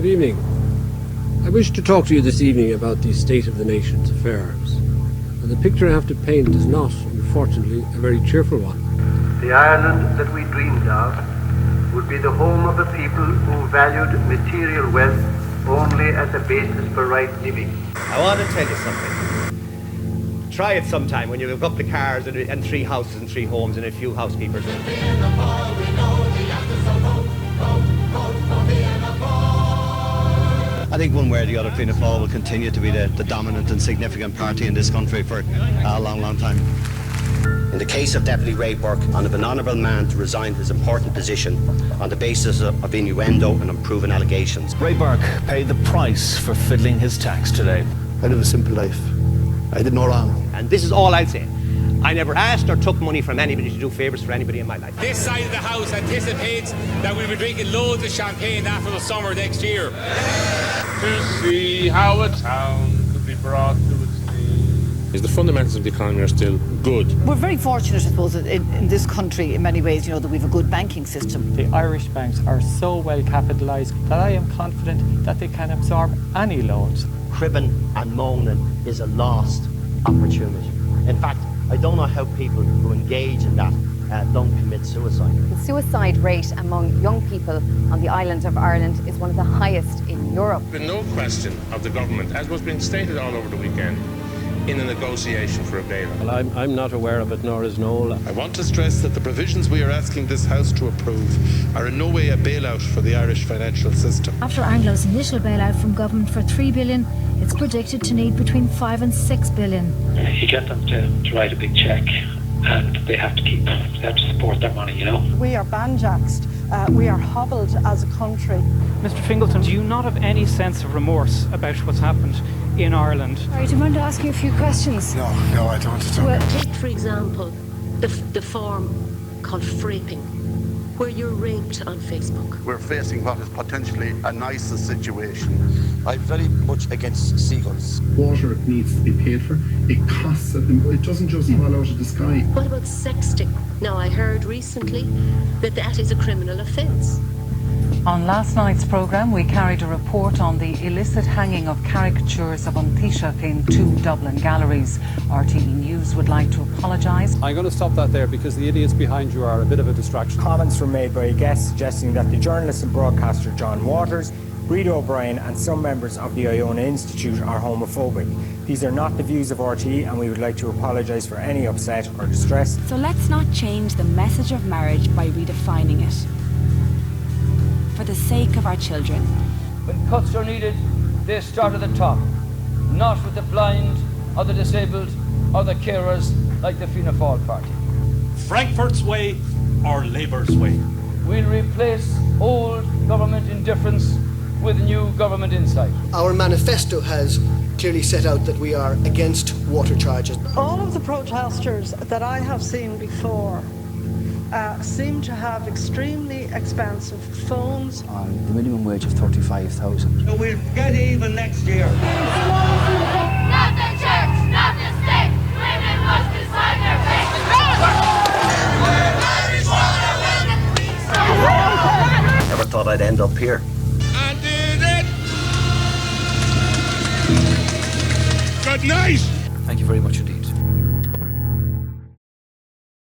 Good evening. I wish to talk to you this evening about the state of the nation's affairs. And the picture I have to paint is not, unfortunately, a very cheerful one. The Ireland that we dreamed of would be the home of a people who valued material wealth only as a basis for right living. I want to tell you something. Try it sometime when you have a couple of cars and 3 houses and 3 homes and a few housekeepers. I think one way or the other, Fianna Fáil will continue to be the dominant and significant party in this country for a long, long time. In the case of Deputy Ray Burke, on an honourable man to resign his important position on the basis of innuendo and unproven allegations. Ray Burke paid the price for fiddling his tax today. I live a simple life. I did no wrong. And this is all I'll say. I never asked or took money from anybody to do favours for anybody in my life. This side of the House anticipates that we'll be drinking loads of champagne after the summer next year. To see how a town could be brought to its knees. The fundamentals of the economy are still good. We're very fortunate, I suppose, in this country in many ways, that we have a good banking system. The Irish banks are so well capitalised that I am confident that they can absorb any loans. Cribbing and moaning is a lost opportunity. In fact, I don't know how people who engage in that don't commit suicide. The suicide rate among young people on the island of Ireland is one of the highest in Europe. There's no question of the government, as was being stated all over the weekend, in a negotiation for a bailout. Well, I'm not aware of it, nor is Noel. I want to stress that the provisions we are asking this House to approve are in no way a bailout for the Irish financial system. After Anglo's initial bailout from government for $3 billion, it's predicted to need between $5 and $6 billion. You get them to write a big cheque, and they have to support their money, We are banjaxed. We are hobbled as a country. Mr. Fingleton, do you not have any sense of remorse about what's happened in Ireland? Sorry, do you mind to ask you a few questions? No, I don't at all. Well, take, for example, the form called fraping, where you're raped on Facebook. We're facing what is potentially a nicer situation. I'm very much against seagulls. Water needs to be paid for. It costs them. It doesn't just fall out of the sky. What about sexting? Now, I heard recently that is a criminal offence. On last night's programme, we carried a report on the illicit hanging of caricatures of An Taoiseach in 2 Dublin galleries. RTE News would like to apologise. I'm going to stop that there because the idiots behind you are a bit of a distraction. Comments were made by a guest suggesting that the journalist and broadcaster John Waters, Breed O'Brien and some members of the Iona Institute are homophobic. These are not the views of RTE, and we would like to apologise for any upset or distress. So let's not change the message of marriage by redefining it. For the sake of our children. When cuts are needed, they start at the top, not with the blind or the disabled or the carers like the Fianna Fáil party. Frankfurt's way or Labour's way. We'll replace old government indifference with new government insight. Our manifesto has clearly set out that we are against water charges. All of the protesters that I have seen before seem to have extremely expensive phones. On the minimum wage of 35,000. We'll get even next year. Not the church, not the state. Women must decide their fate. Never thought I'd end up here. I did it! Good night! Thank you very much indeed.